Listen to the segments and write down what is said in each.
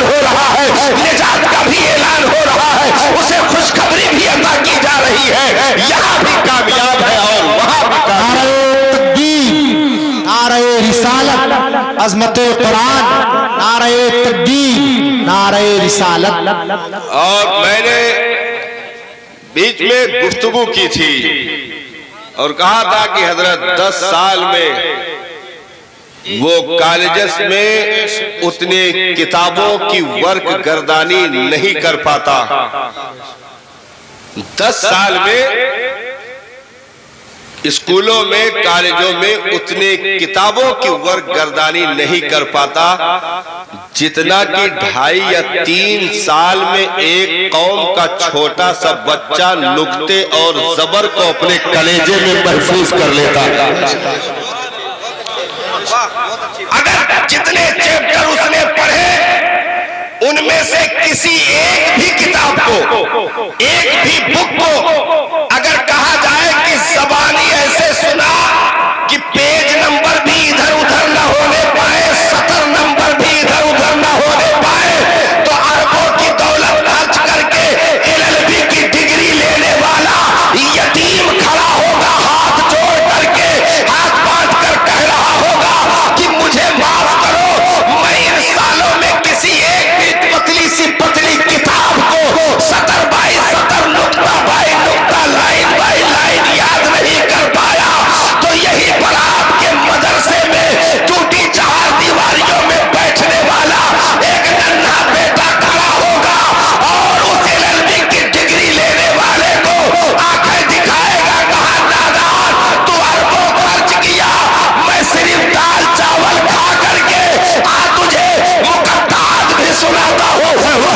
ऐलान हो रहा है, निजात का भी ऐलान हो रहा है, उसे खुशखबरी भी अता की जा रही है। यहाँ भी कामयाब है और वहां भी नारे रिसालत, अज़मते कुरान, नारे तकबीर, नारे रिसालत। और मैंने बीच में गुफ्तगू की थी और कहा था कि हजरत 10 साल में वो कॉलेजेस में उतने किताबों की वर्क गर्दानी नहीं कर पाता। 10 साल में स्कूलों में कॉलेजों में उतने किताबों की वर्क गर्दानी नहीं कर पाता जितना कि 2.5 या 3 साल में एक कौम का छोटा सा बच्चा नुक्ते और जबर को अपने कलेजे में महफूज कर लेता। अगर जितने चैप्टर उसने पढ़े उनमें से किसी एक भी किताब को, एक भी बुक को अगर कहा जाए कि ज़बानी ऐसे सुना कि पेज नंबर भी इधर उधर न होने पाए, सतर नंबर भी इधर उधर न होने पाए, तो अरबों की दौलत खर्च करके LLB की डिग्री लेने वाला यतीम खड़ा होगा, हाथ जोड़ करके, हाथ बांध कर कह रहा होगा कि मुझे माफ करो, मैं इन सालों में किसी एक भी पतली सी पतली किताब को सतर बाई सतर, नुक्ता बाई नुक्ता, लाइन बाई लाइन याद नहीं कर पाया। तो यही पर आपके मदरसे में टूटी 4 दीवारियों में बैठने वाला एक नन्हा बेटा खड़ा होगा और उस LLB की डिग्री लेने वाले को आंखें दिखाएगा, कहा नादान तू अरबों खर्च किया, मैं सिर्फ दाल चावल खा करके तुझे मुकद्दरात भी सुनाता हूँ,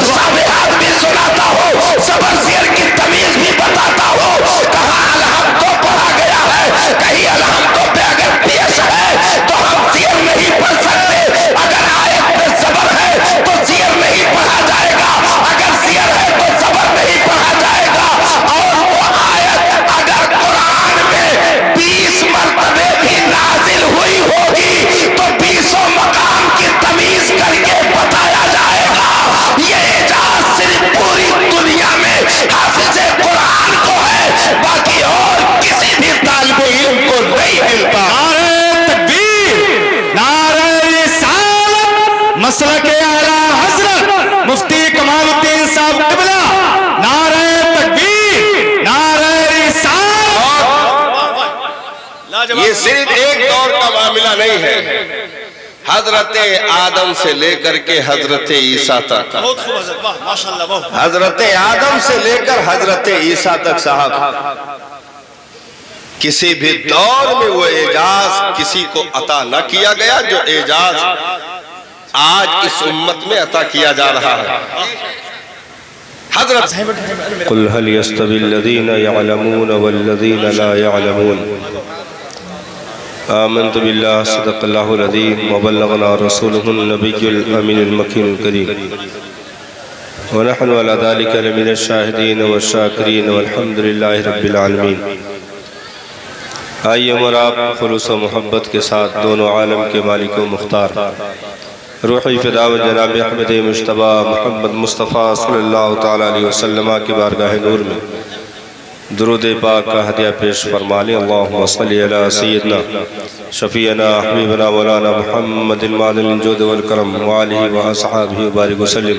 साबिहात भी सुनाता हूँ, सबर शेर की तमीज भी बताता हूँ। कहा अलहम तो पढ़ा गया है, कहीं अलहम तो पे अगर पेश है तो हम शेर नहीं पढ़ सकते, अगर आयत पे सबर है तो शेर नहीं पढ़ा जाएगा, अगर शेर है तो सबर नहीं पढ़ा जाएगा। और वो आयत अगर कुरान में 20 मरतबे भी नाजिल हुई होगी तो 20 मकाम की तमीज करके बताया जाएगा। ये एजाज सिर्फ पूरी दुनिया में हाफिज़े कुरान को है, बाकी और किसी भी तालिबे इल्म को नहीं मिलता। नारे तकबीर, नारे रिसालत, मसलक आला हज़रत मुफ्ती कमालुद्दीन साहब क़िबला, नारे तकबीर, नारे रिसालत। ये सिर्फ एक दौर का मामला नहीं है, हजरत आदम से लेकर के हजरत ईसा तक, हजरत आदम से लेकर हजरत ईसा तक साहब किसी भी दौर में वो एजाज किसी को अता न किया गया जो एजाज आज इस उम्मत में अता किया जा रहा है। हजरत कुल हल यस्तविल्लज़ीना यअलमून वल्लज़ीना ला यअलमून आमन्तु बिल्लाहि सदक़ल्लाहुल अज़ीम व बल्लगना रसूलुहुन नबियुल अमीनुल मकीनुल करीम व नहनु अला ज़ालिका लमिनश शाहिदीन व शाकिरीन वल्हम्दुलिल्लाहि रब्बिल आलमीन। आइए और आप खुलूस व मोहब्बत के साथ दोनों आलम के मालिक व मुख्तार रूही फ़िदा व जनाब अहमद मुज्तबा मोहम्मद मुस्तफ़ा सल्लल्लाहु तआला अलैहि वसल्लम की बारगाह नूर में दुरूद पाक का हदिया पेश फरमा लें। अल्लाहुम्मा सल्लि अला सय्यिदना शफ़ीअना हबीबना मौलाना मुहम्मदिन मादिल जुद वल करम व आलिहि व अस्हाबिहि व बारिक वसल्लिम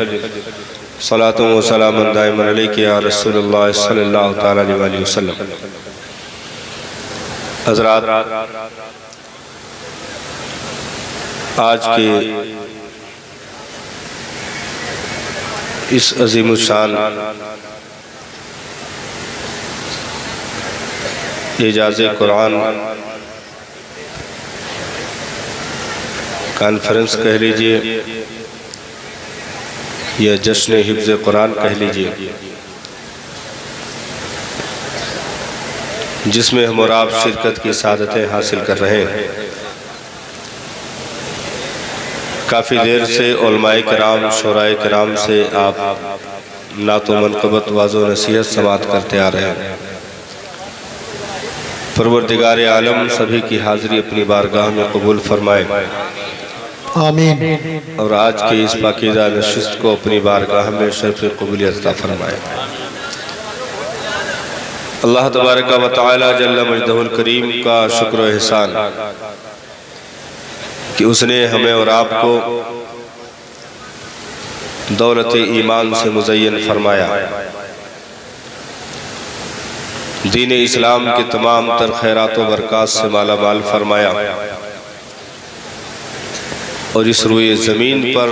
सलातुन व सलामुन दाइमन अलैका या रसूलल्लाह सल्लल्लाहु तआला अलैहि वसल्लम। हज़रात, आज के इस अज़ीमुश्शान एजाज़े कुरान कॉन्फ्रेंस कह लीजिए या जश्न हिफ्ज़ कुरान कह लीजिए, जिसमें हम और आप शिरकत की सादतें हासिल कर रहे हैं। काफ़ी देर से उलमाए किराम शुराए किराम से आप नात व मनक़बत वाज़ो नसीहत समात करते आ रहे हैं। परवरदिगार आलम सभी की हाज़िरी अपनी बारगाह में कबूल फरमाए आमीन। और आज की इस पाकीज़ा नशिस्त को अपनी बारगाह में शर्फ़ क़बूलियत अता फरमाए। अल्लाह तबारक व तआला जल्ल मजदहुल करीम का शुक्र व एहसान कि उसने हमें और आपको दौलत ईमान से मुज़य्यन फरमाया, दीन इस्लाम के तमाम तर खैरात व बरक़ात से माला माल फरमाया और इस रुए ज़मीन पर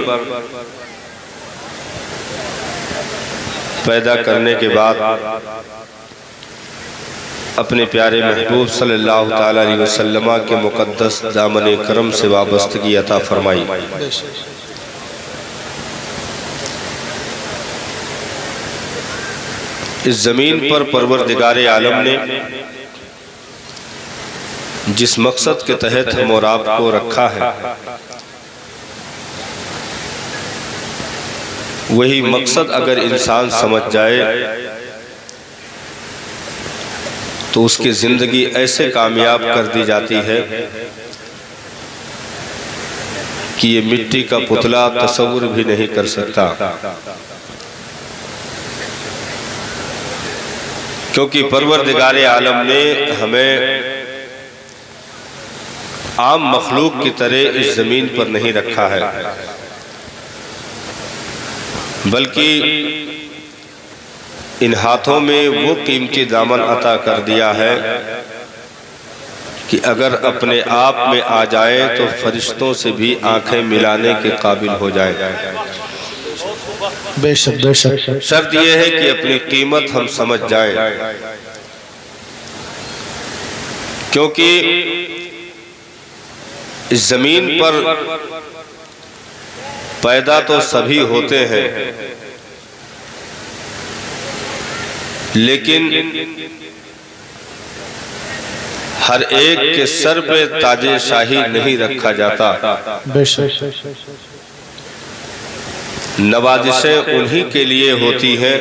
पैदा करने के बाद अपने प्यारे महबूब सल्लल्लाहु ताला अलैहि वसल्लम के मुक़द्दस दामन करम से वाबस्तगी अता फरमाई। इस ज़मीन पर परवरदिगारे आलम ने जिस मकसद के तहत हम और आपको रखा है, वही मकसद अगर इंसान समझ जाए तो उसकी ज़िंदगी ऐसे कामयाब कर दी जाती है कि ये मिट्टी का पुतला तसव्वुर भी नहीं कर सकता। क्योंकि परवरदिगारे आलम ने हमें आम मखलूक की तरह इस ज़मीन पर नहीं रखा है, बल्कि इन हाथों में वो कीमती दामन अता कर दिया है कि अगर अपने आप में आ जाए तो फरिश्तों से भी आंखें मिलाने के काबिल हो जाए। बेशक बेशक। शर्त यह है कि अपनी कीमत हम समझ जाएं, क्योंकि इस जमीन पर पैदा तो सभी होते हैं, लेकिन हर एक के सर पे ताजे शाही नहीं रखा जाता। बेशक। नवाजिशें उन्हीं के लिए होती हैं,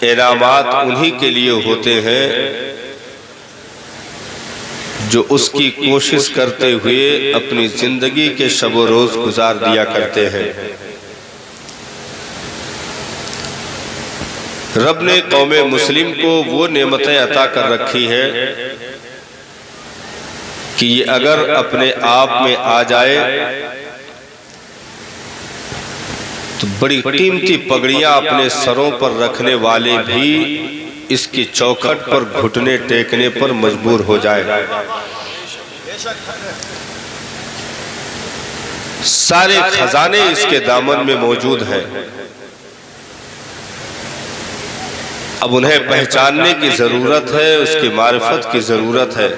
इनामात उन्हीं के लिए होते हैं जो उसकी कोशिश करते हुए अपनी जिंदगी के शब रोज गुजार दिया करते हैं। रब ने कौमे मुस्लिम को वो नेमतें अता कर रखी है कि ये अगर अपने आप में आ जाए तो बड़ी कीमती पगड़ियां अपने सरों पर रखने वाले भी इसकी चौखट पर घुटने टेकने पर मजबूर हो जाए। सारे खजाने इसके दामन में मौजूद हैं। अब उन्हें पहचानने की जरूरत है, उसकी मारिफत की जरूरत है।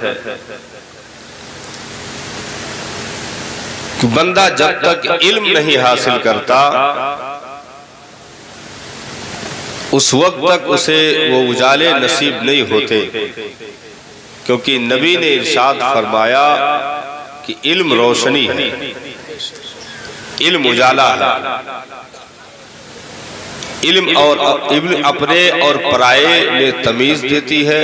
बंदा जब तक इल्म नहीं हासिल करता उस वक्त तक उसे वो उजाले नसीब नहीं होते, क्योंकि नबी ने इरशाद फरमाया कि इल्म रोशनी है, इल्म उजाला है। इल्म अपने और पराये में तमीज देती है।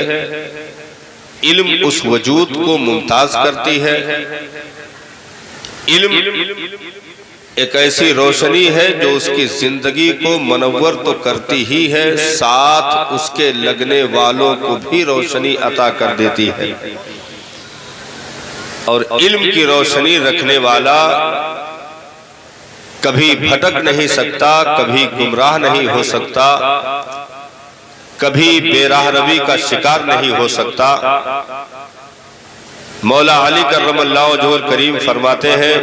इल्म उस वजूद को मुमताज करती है। इल्म एक ऐसी रोशनी है जो उसकी जिंदगी को मनव्वर तो करती ही है, साथ उसके लगने वालों को भी रोशनी अता कर देती है। और इल्म की रोशनी रखने वाला कभी भटक नहीं सकता, कभी गुमराह नहीं हो सकता, कभी बेराहरवी का शिकार नहीं हो सकता। मौला अली करमल्लाहु वजहुल करीम फरमाते हैं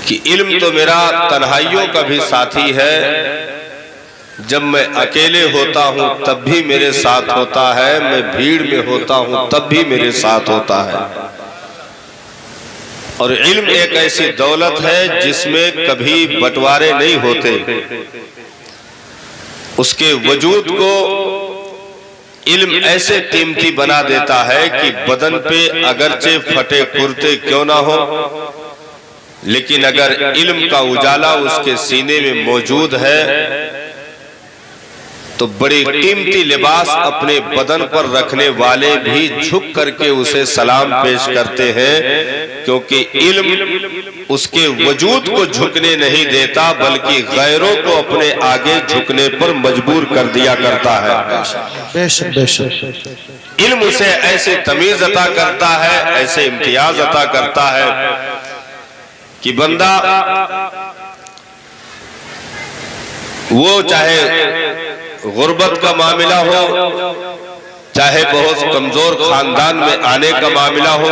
कि इल्म तो मेरा तन्हाइयों का भी साथी है, जब मैं अकेले होता हूं तब भी मेरे साथ होता है, मैं भीड़ में होता हूं तब भी मेरे साथ होता है। और इल्म एक ऐसी दौलत है जिसमें कभी बंटवारे नहीं होते। उसके वजूद को इल्म ऐसे कीमती बना देता है कि बदन पे अगरचे फटे कुर्ते क्यों ना हो, लेकिन अगर इल्म का उजाला उसके सीने में मौजूद है तो बड़ी कीमती लिबास अपने बदन पर रखने वाले भी झुक करके उसे सलाम पेश करते हैं, क्योंकि इल्म उसके वजूद को झुकने नहीं देता बल्कि गैरों को अपने आगे झुकने पर मजबूर कर दिया करता है। बेशक बेशक। इल्म उसे ऐसे तमीज अता करता है, ऐसे इम्तियाज अता करता है कि बंदा वो चाहे गुर्बत का मामला हो, चाहे बहुत कमजोर खानदान में आने का मामला हो,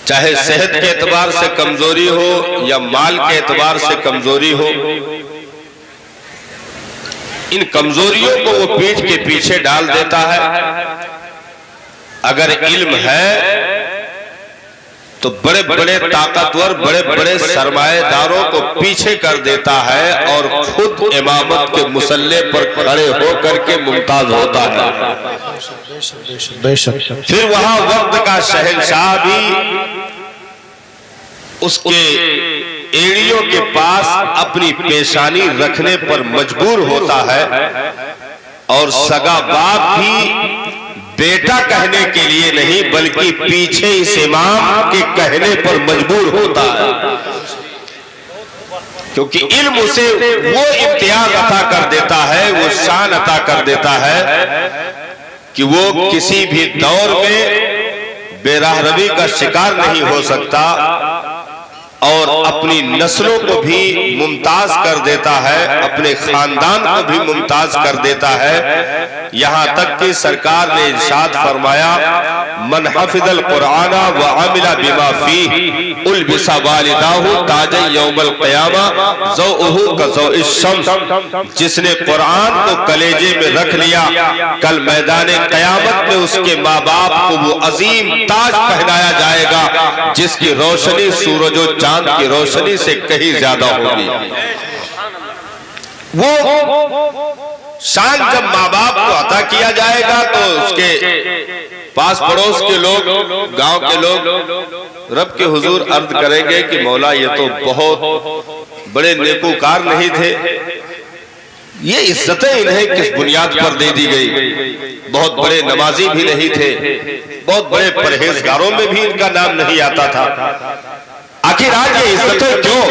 चाहे सेहत के एतबार से कमजोरी हो या माल के एतबार से कमजोरी हो, इन कमजोरियों को वो पीठ के पीछे डाल देता है। अगर इल्म है तो बड़े बड़े ताकतवर, बड़े बड़े सरमाएदारों को पीछे कर देता है और खुद इमामत के मुसल्ले पर खड़े होकर के मुमताज होता है। बेशक। फिर वहां वक्त का शहंशाह भी उसके एड़ियों के पास अपनी पेशानी रखने पर मजबूर होता है, और सगा बाप भी बेटा कहने के लिए नहीं बल्कि पीछे इस इमाम के कहने पर मजबूर होता है, क्योंकि इल्म उसे वो इम्तियाज अता कर देता है, वो शान अता कर देता है कि वो किसी भी दौर में बेराहरवी का शिकार नहीं हो सकता और अपनी नस्लों को भी मुमताज कर देता है, अपने खानदान को भी मुमताज कर देता है। यहाँ तक कि सरकार ने इरशाद फरमाया, मन हफिज़ल कुराना व अमिला बिमा फीह उल्बिसा वालिदाहु ताजन यौमल क़ियामा ज़ौअहु कज़ौइश शम्स। जिसने कुरान को कलेजे में रख लिया, कल मैदान क़यामत में उसके माँ बाप को वो अजीम ताज पहनाया जाएगा जिसकी रोशनी सूरज और चांद की रोशनी से कहीं ज्यादा होगी। वो शान जब माँ बाप को अता किया जाएगा तो उसके पास पड़ोस के लोग, गांव के लोग रब के हुजूर अर्ज करेंगे कि मौला ये तो बहुत बड़े नेकूकार नहीं थे, ये इज्जतें इन्हें किस बुनियाद पर दे दी गई। बहुत बड़े नमाजी भी नहीं थे, बहुत बड़े परहेजगारों में भी इनका नाम नहीं आता था, आखिर आज ये इज्जतें क्यों?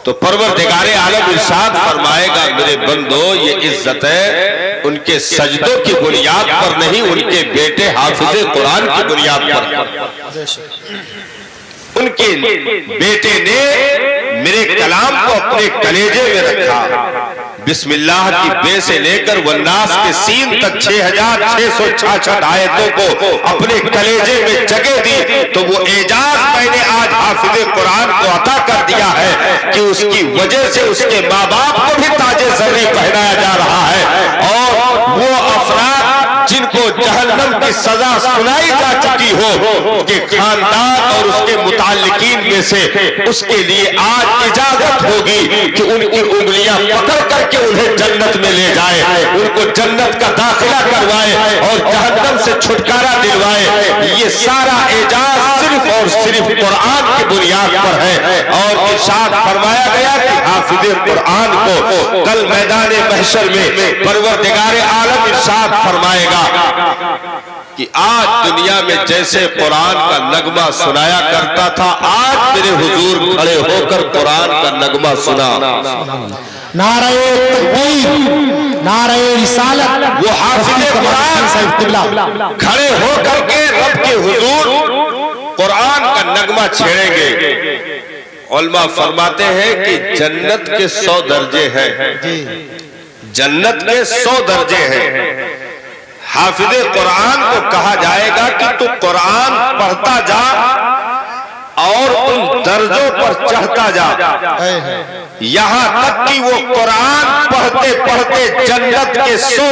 तो परवरदिगारे आलम इरशाद फरमाएगा, मेरे बंदो ये इज्जतें उनके सजदों की बुनियाद पर नहीं, उनके बेटे हाफिज़े कुरान की बुनियाद पर। उनके बेटे ने मेरे कलाम को अपने कलेजे में रखा, बिस्मिल्लाह की बे से लेकर वन्नास के सीन तक 6666 आयतों को अपने कलेजे में जगह दी। तो वो एजाज मैंने आज हाफिज़े कुरान को अता कर दिया है कि उसकी वजह से उसके माँ बाप को भी ताजे ज़र्री पहनाया जा रहा है, और वो अफराद जिनको जहन्नम की सजा सुनाई जा चुकी हो, उसके खानदान और उसके मुताल्लिकीन में से उसके लिए आज इजाजत होगी कि उनकी उंगलियां पकड़ करके उन्हें जन्नत में ले जाए, उनको जन्नत का दाखिला करवाए और जहन्नम से छुटकारा दिलवाए। ये सारा एजाज सिर्फ और सिर्फ कुरान की बुनियाद पर है। और इरशाद फरमाया गया कि हाफिज़े कुरान को कल मैदान महशर में परवरदिगारे आलम इरशाद फरमाएगा कि आज दुनिया में जैसे कुरान का नगमा सुनाया करता था, आज मेरे हुजूर खड़े होकर कुरान का नगमा सुना। नारे तकबीर, नारे रिसालत। वो हाफिज़े कुरान खड़े होकर के रब के हुजूर कुरान का नगमा छेड़ेंगे। उलमा फरमाते हैं कि जन्नत के 100 दर्जे हैं, जन्नत के 100 दर्जे हैं। हाफिज़े कुरान को कहा जाएगा कि तू कुरान पढ़ता जा और उन दर्जों पर चढ़ता जा, यहाँ तक कि वो कुरान पढ़ते पढ़ते जन्नत के 100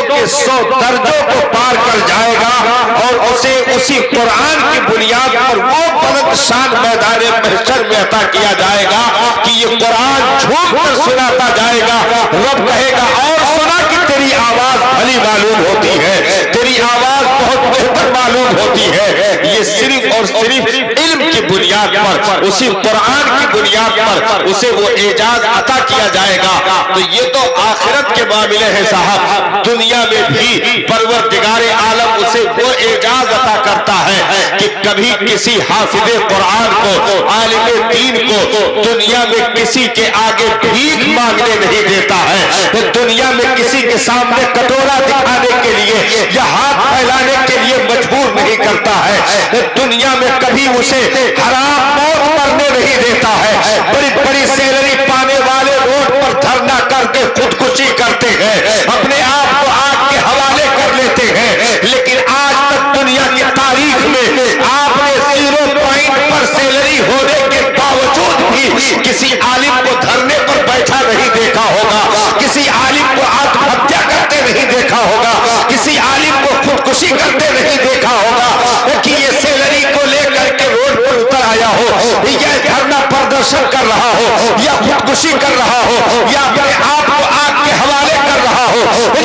दर्जों को पार कर जाएगा और उसे उसी कुरान की बुनियाद पर वो बुलंद शान मैदान महशर में अता किया जाएगा कि ये कुरान झूठ कर सुनाता जाएगा। रब कहेगा और सुना कि तेरी आवाज भली मालूम होती है, तेरी आवाज बहुत बेहतर मालूम होती है। ये सिर्फ और सिर्फ इल्म की बुनियाद पर, उसी कुरान की बुनियाद पर उसे वो एजाज अता किया जाएगा। तो ये तो आखिरत के मामले हैं साहब। दुनिया में भी परवरदिगारे आलम उसे वो एजाज अता करता है कि कभी किसी हाफिज़े कुरान को, आलिम दीन को दुनिया में किसी के आगे भीख मांगने नहीं देता है। दुनिया में किसी के सामने कटोरा दिखाने के लिए या हाथ फैलाने के लिए मजबूर नहीं करता है। दुनिया में कभी उसे हराम मौत मरने नहीं देता है। बड़ी बड़ी सैलरी पाने वाले रोड पर धरना करके खुदकुशी करते हैं, अपने आप को आग के हवाले कर लेते हैं। लेकिन आज तक दुनिया की तारीख में आपने 0 पॉइंट पर सैलरी होने के बावजूद भी किसी आलिम को धरने पर बैठा नहीं देखा होगा, किसी आलिम को आत्महत्या करते नहीं देखा होगा, किसी आलिम को खुदकुशी करते नहीं देखा होगा कि ये सैलरी को लेकर के रोड पर उतर आया हो, या धरना प्रदर्शन कर रहा हो, या खुदकुशी कर रहा हो, या अपने आप को आग के हवाले कर रहा हो।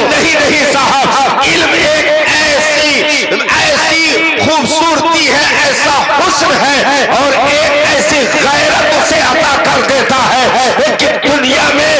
नहीं साहब, इल्म एक ऐसी खूबसूरती है, ऐसा हुस्न है और एक ऐसी गैरत उसे अता कर देता है कि दुनिया में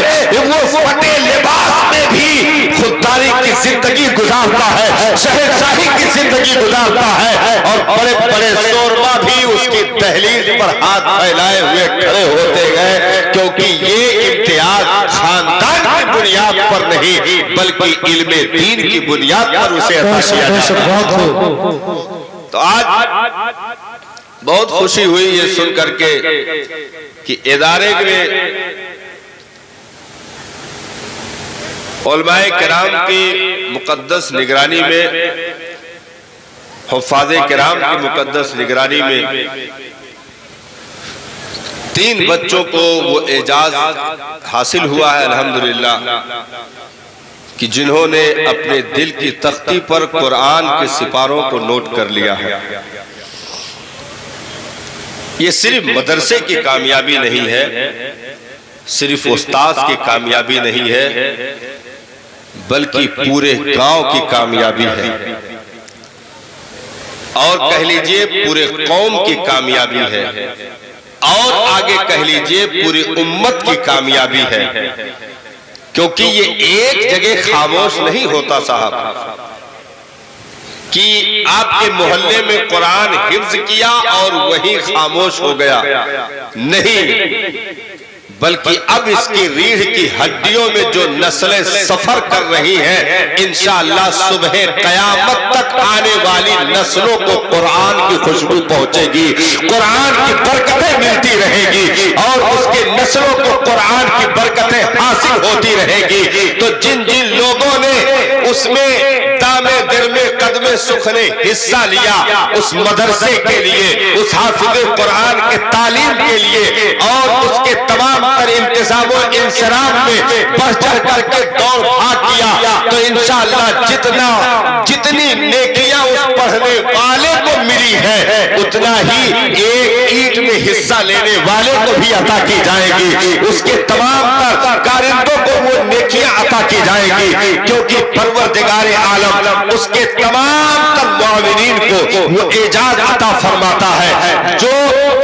वो फटे लिबास में भी खुददारी की जिंदगी गुजारता है, शहंशाही की जिंदगी गुजारता है। और बड़े बड़े शोरमा भी उसकी दहलीज पर हाथ फैलाए हुए खड़े होते गए, क्योंकि ये इम्तियाज खानदान की बुनियाद पर नहीं बल्कि इल्मे दीन की बुनियाद पर उसे अता किया जाता है। तो आज बहुत खुशी हुई ये सुन करके कि इदारे में उलमाए किराम की मुकद्दस निगरानी में, हुफ़ाज़े किराम की मुकद्दस निगरानी में 3 बच्चों को वो एजाज हासिल हुआ है अल्हम्दुलिल्लाह, कि जिन्होंने अपने दिल की तख्ती पर कुरान के सिपारों को नोट कर लिया है। ये सिर्फ मदरसे की कामयाबी नहीं है, सिर्फ उस्ताद की कामयाबी नहीं है, बल्कि पूरे गांव की कामयाबी है, और कह लीजिए पूरे कौम की कामयाबी है, और आगे कह लीजिए पूरी उम्मत की कामयाबी है। क्योंकि ये एक जगह खामोश नहीं होता साहब कि आपके मोहल्ले में कुरान हिफ्ज किया और वही खामोश हो गया, नहीं, बल्कि अब इसकी रीढ़ की हड्डियों में जो नस्लें सफर कर रही हैं, इंशाअल्लाह सुबह कयामत तक आने वाली नस्लों को कुरान की खुशबू पहुंचेगी, कुरान की बरकतें मिलती रहेगी और उसके नस्लों को कुरान की बरकतें हासिल होती रहेगी। तो जिन जिन लोगों ने उसमें दामे दिरमे कदमे सुख ने हिस्सा लिया, उस मदरसे के लिए, उस हाफिज़े कुरान के तालीम के लिए और उसके तमाम पर इंतजाम और इंसराम में बढ़ चढ़ करके दौड़ भाग किया, तो इंशाअल्लाह जितनी नेकियां उस पढ़ने वाले को मिली है, उतना ही एक ईंट में हिस्सा लेने वाले को भी अता की जाएगी, उसके तमाम तर कारिंदों को वो नेकियां अता की जाएगी। क्योंकि परवरदिगारे आलम उसके तमाम तर मुआविनीन को वो एजाज अता फरमाता है, जो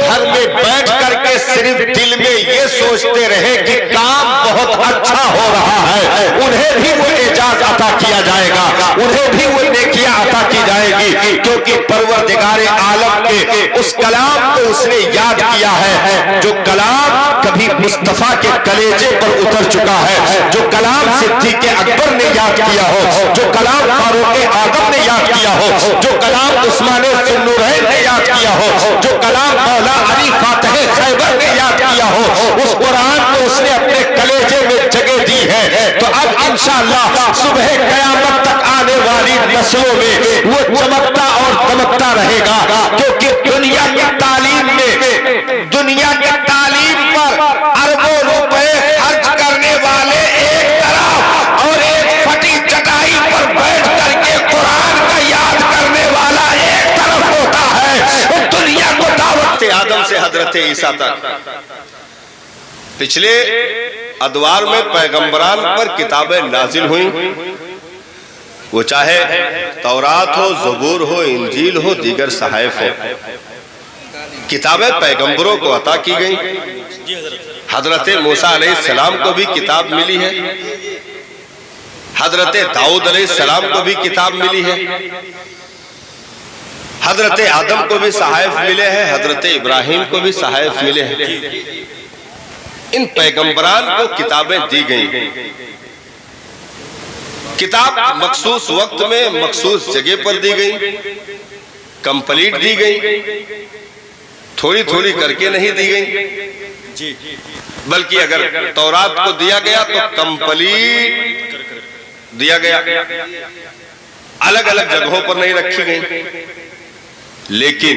घर में बैठ करके सिर्फ दिल में ये सोचते रहे कि काम बहुत अच्छा हो रहा है, उन्हें भी वो एजाज अता किया जाएगा, उन्हें भी वो नेकियां अता की जाएगी। क्योंकि परवरदिगारे आलम के उस कलाम को उसने याद किया है, जो कलाम कभी मुस्तफा के कलेजे पर उतर चुका है, जो कलाम सिद्दीक़ अकबर ने याद किया हो, जो कलाम फारूक आदम ने याद किया हो, जो कलाम उस्मान ज़ुन्नूरैन ने याद किया हो, जो कलाम मौला अली फातिह खैबर ने याद किया हो, उस कुरान को उसने अपने कलेजे में जगह दी है। तो अब इंशाअल्लाह सुबह कयामत तक आने वाली नस्लों में वो चमकता और दमकता रहेगा। क्योंकि दुनिया की तालीम में, दुनिया की तालीम पर अरबों रुपए खर्च करने वाले एक तरफ और एक फटी चटाई पर बैठ करके कुरान का याद करने वाला एक तरफ होता है। दुनिया को दावत आदम से हजरत ईसा तक पिछले अदवार में पैगंबरान पर किताबें नाजिल हुई, वो चाहे तौरात हो, ज़बूर हो, इंजील हो, दीगर सहाइफ हो, किताबें पैगंबरों को अता की गई। हजरत मूसा अलैहिस्सलाम को भी किताब मिली है, हजरत दाऊद अलैहिस्सलाम को भी किताब मिली है, हजरत आदम को भी सहाइफ मिले हैं, हजरत इब्राहिम को भी सहाइफ मिले हैं। इन पैगंबरान को किताबें दी गई। किताब मखसूस वक्त में मखसूस जगह पर दी गई, कंप्लीट दी गई, थोड़ी थोड़ी करके नहीं दी गई, बल्कि अगर तौरात को दिया गया तो कंप्लीट दिया गया, अलग अलग जगहों पर नहीं रखी गई। लेकिन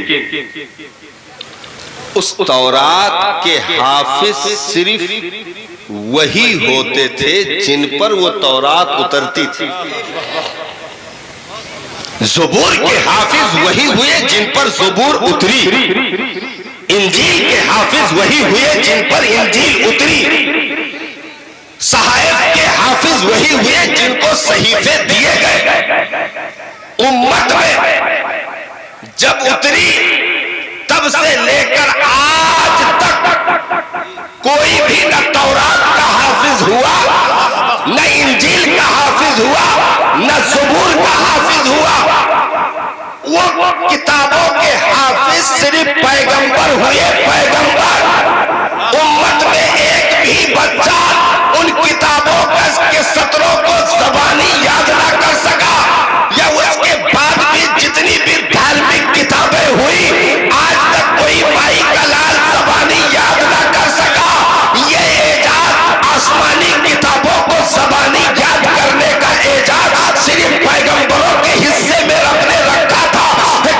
उस तौरात के हाफिज सिर्फ वही होते थे जिन पर वो तौरात उतरती थी। ज़बूर के हाफिज वही हुए जिन पर ज़बूर उतरी, इंजील के हाफिज वही हुए जिन पर इंजील उतरी, सहाइफ के हाफिज वही हुए जिनको सहीफे दिए गए। उम्मत में जब उतरी तब से लेकर आज तक कोई भी न तौरात का हाफिज हुआ, न इंजील का हाफिज हुआ, न ज़बूर का हाफिज हुआ। वो किताबों के हाफिज सिर्फ पैगंबर हुए, पैगंबर। उम्मत में एक भी बच्चा उन किताबों के सत्रों को ज़बानी याद ना कर सका, या उसके बाद भी जितनी भी धार्मिक किताबें हुई, आज तक कोई माई का लाल ज़बानी याद ना कर सका। ये एजाज आसमानी किताबों को ज़बानी याद करने का एजाज सिर्फ पैगंबरों के हिस्से में रब ने रखा था।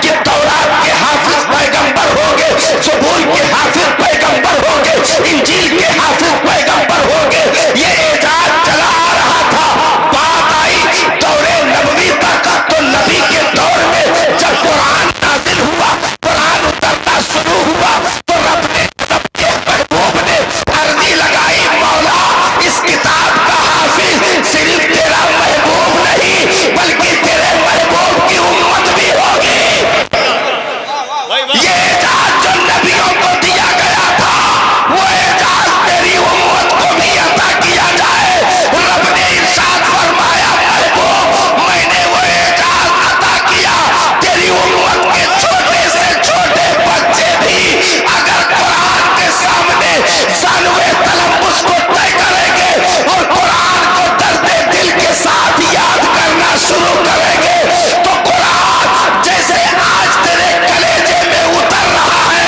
कि तौरात के हाफिज पैगंबर होंगे, ज़बूर के हाफिज पैगंबर होंगे, इंजील के हाफिज पैगंबर होंगे, ये एजाज चला आ रहा था। बात आई दौरे नबवी तक, तो नबी के दौर में जब कुरान नाज़िल हुआ, कुरान उतरना शुरू हुआ, तो रब ने सबके महबूब ने अर्जी लगाई, मौला इस किताब का हाफिज सिर्फ तेरा महबूब नहीं बल्कि तेरे महबूब की उम्मत भी होगी। ये एजाज जो नबियों को दिया गया था, वो एजाज तेरी उम्मत को भी अता किया जाए। रब ने इरशाद फरमाया, महबूब मैंने वो एजाज अता किया, तेरी उम्मत के छोटे से छोटे बच्चे भी अगर कुरान के सामने जानवे तलम्मुस को तय करेंगे और कुरान को दर्दे दिल के साथ याद करना शुरू करेंगे, तो कुरान जैसे आज तेरे कलेजे में उतर रहा है,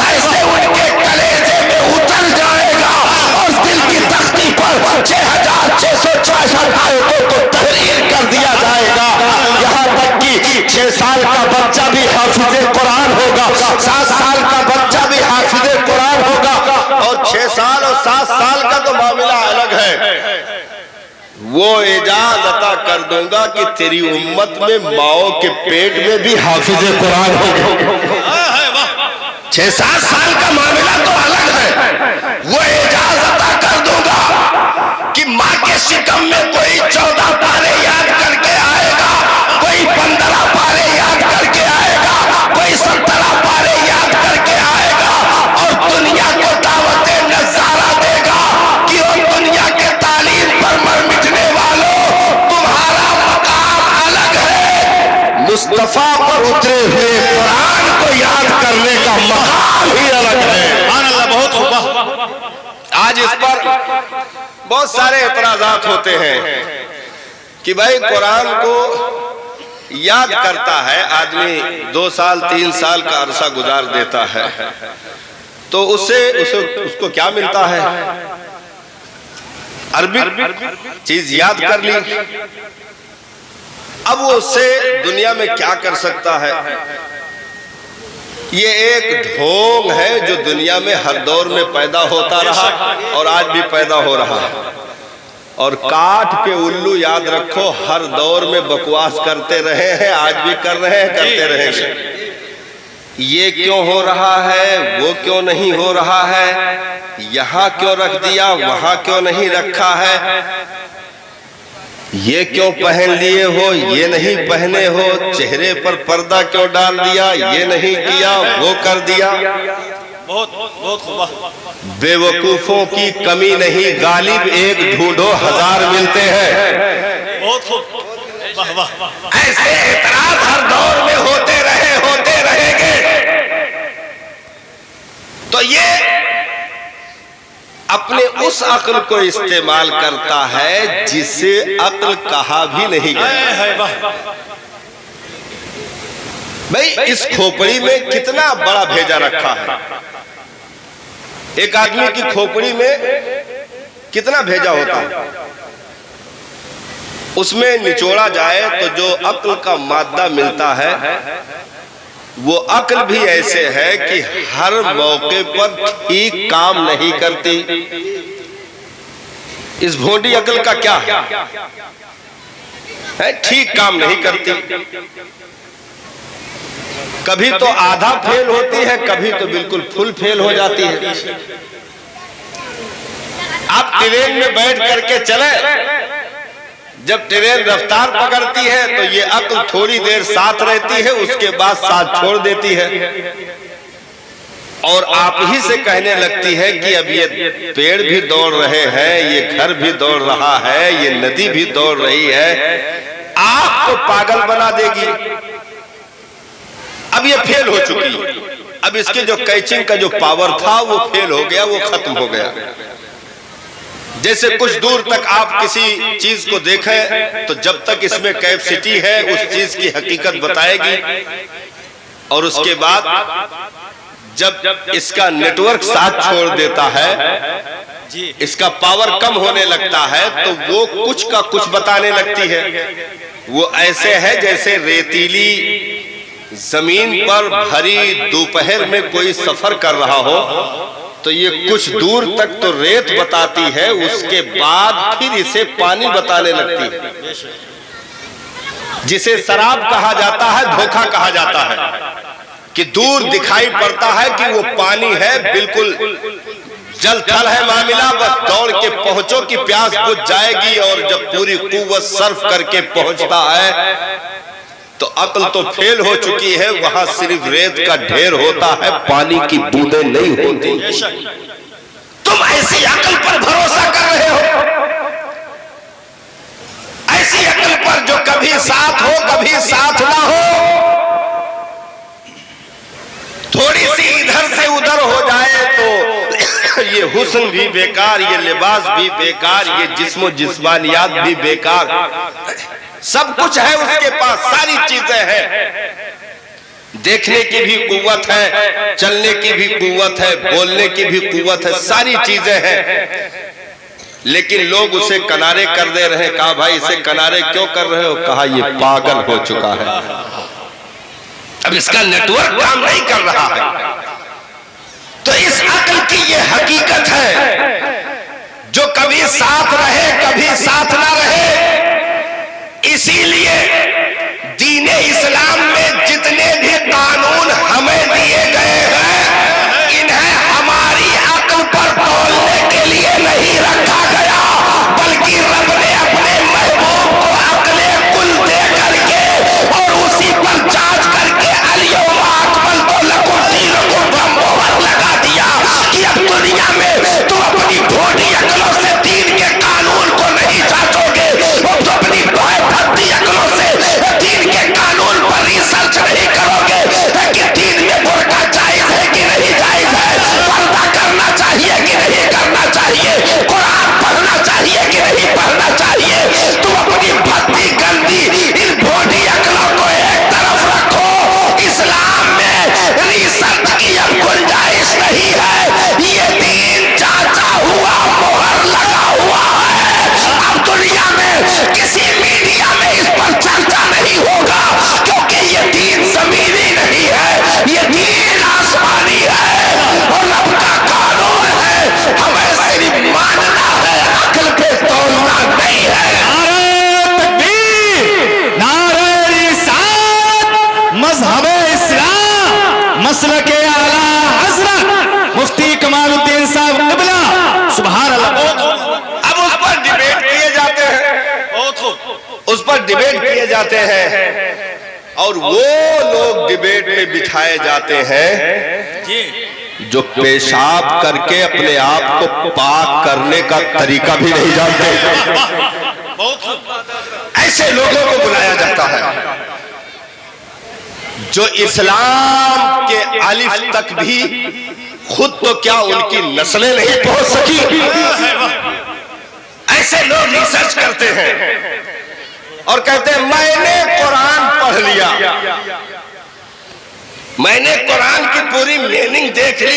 ऐसे उनके कलेजे में उतर जाएगा और दिल की तख्ती पर 6666 आयतों को तहरीर कर दिया जाएगा। यहाँ तक कि 6 साल का बच्चा भी हाफिज़े कुरान होगा, 7 साल का बच्चा भी हाफिज़े कुरान होगा। और 6 साल और 7 साल का तो मामला अलग है। वो एजाज अता कर दूंगा कि तेरी उम्मत में माओ के पेट में भी हाफिज़े कुरान होंगे। 6-7 साल का मामला तो अलग है। वो एजाज अता कर दूंगा कि माँ के शिकम में कोई 14 पारे याद करके आएगा, कोई 15 पारे याद करके आएगा, कोई 17 पारे याद करके आएगा और दुनिया को दावते नज़ारा देगा कि वो दुनिया के तालीम पर मर मिटने वालों, तुम्हारा मकाम अलग है। मुस्तफा पर उतरे हुए कुरान को याद करने का मकाम ही अलग है। बहुत आज इस पर बहुत सारे एतराज़ात होते हैं कि भाई कुरान को याद करता है आदमी, 2 साल 3 साल का अरसा गुजार देता है, तो उसको क्या मिलता है? अरबी चीज याद कर ली, अब वो उससे दुनिया में क्या कर सकता है? ये एक ढोंग है जो दुनिया में हर दौर में पैदा होता रहा और आज भी पैदा हो रहा है। और काठ के उल्लू याद रखो, हर दौर में बकवास करते रहे हैं, आज भी कर रहे हैं, करते रहेंगे। ये क्यों हो रहा है, वो क्यों नहीं हो रहा है, यहाँ क्यों रख दिया, वहां क्यों नहीं रखा है, ये क्यों पहन लिए हो, ये नहीं पहने हो, चेहरे पर पर्दा क्यों डाल दिया, ये नहीं किया, वो कर दिया। बहुत बहुत बेवकूफों की कमी नहीं, गालिब एक ढूंढो हजार मिलते हैं। बहुत खूब, वाह वाह। ऐसे एतराज हर दौर में होते रहेंगे। तो ये अपने उस अक्ल को इस्तेमाल करता है जिसे अक्ल कहा भी नहीं गया। भाई इस खोपड़ी में कितना बड़ा भेजा रखा है। एक आदमी की खोपड़ी में कितना भेजा होता है, उसमें निचोड़ा जाए तो जो अक्ल का मादा मिलता है वो अक्ल भी ऐसे है कि हर मौके पर ठीक काम नहीं करती। इस भोंडी अक्ल का क्या है, ठीक काम नहीं करती। कभी तो आधा फेल होती है, कभी तो बिल्कुल फुल फेल हो जाती है। आप ट्रेन में बैठ करके चले, जब ट्रेन रफ्तार पकड़ती है तो ये अक्ल थोड़ी देर साथ रहती है, उसके बाद साथ छोड़ देती है और आप ही से कहने लगती है कि अब ये पेड़ भी दौड़ रहे हैं, ये घर भी दौड़ रहा है, ये नदी भी दौड़ रही है, आपको पागल बना देगी। अब ये फेल हो चुकी, अब इसके जो कैचिंग का जो पावर था वो फेल हो गया, वो खत्म हो गया। जैसे कुछ दूर तक आप किसी चीज को देखें तो जब तक इसमें कैपेसिटी है उस चीज की हकीकत बताएगी, और उसके बाद जब इसका नेटवर्क साथ छोड़ देता है, इसका पावर कम होने लगता है, तो वो कुछ का कुछ बताने लगती है। वो ऐसे है जैसे रेतीली जमीन पर भरी दोपहर में कोई सफर कर रहा हो तो ये कुछ दूर तक तो रेत बताती है, उसके बाद फिर इसे पानी बताने लगती है। जिसे शराब कहा जाता है, धोखा कहा जाता है कि दूर दिखाई पड़ता है कि वो पानी है, बिल्कुल जल थल है मामला, बस दौड़ के पहुंचो कि प्यास बुझ जाएगी। और जब पूरी कुव्वत सर्फ करके पहुंचता है तो अक्ल तो फेल हो चुकी है, वहां सिर्फ रेत का ढेर होता है, पानी की बूंदें नहीं होती। तुम ऐसी अक्ल पर भरोसा कर रहे हो, ऐसी अक्ल पर जो कभी साथ हो कभी साथ ना हो। थोड़ी सी इधर से उधर हो जाए तो ये हुस्न भी बेकार, ये लिबास भी बेकार, ये जिस्मो जिस्मानियात भी बेकार। सब कुछ है उसके पास, सारी चीजें हैं, देखने की भी कुव्वत है, चलने की भी कुव्वत है, बोलने की भी कुव्वत है, सारी चीजें हैं, लेकिन लोग उसे किनारे कर दे रहे हैं। कहा भाई इसे किनारे क्यों कर रहे हो? कहा ये पागल हो चुका है, अब इसका नेटवर्क काम नहीं कर रहा है। तो इस अक्ल की ये हकीकत है जो कभी साथ रहे कभी साथ ना रहे। इसीलिए दीने इस्लाम में जितने भी कानून हमें दिए गए हैं, इन्हें हमारी अक्ल पर तौलने के लिए नहीं रखा गया, बल्कि रब ने अपने महबूब को अक्ले कुल दे करके और उसी पर जांच करके अल-यौमा अकमलतु लकुम दीनकुम पर मोहर लगा दिया कि अब दुनिया में तुम अपनी डिबेट किए जाते हैं और वो लोग डिबेट में बिठाए जाते हैं जी जो पेशाब करके अपने आप को पाक करने का तरीका भी नहीं जानते। बहुत ऐसे लोगों को बुलाया जाता है जो इस्लाम के अलिफ तक भी खुद तो क्या उनकी नस्लें नहीं पहुंच सकी। ऐसे लोग रिसर्च करते हैं और कहते हैं मैंने कुरान पढ़ लिया, मैंने कुरान की पूरी मीनिंग देख ली,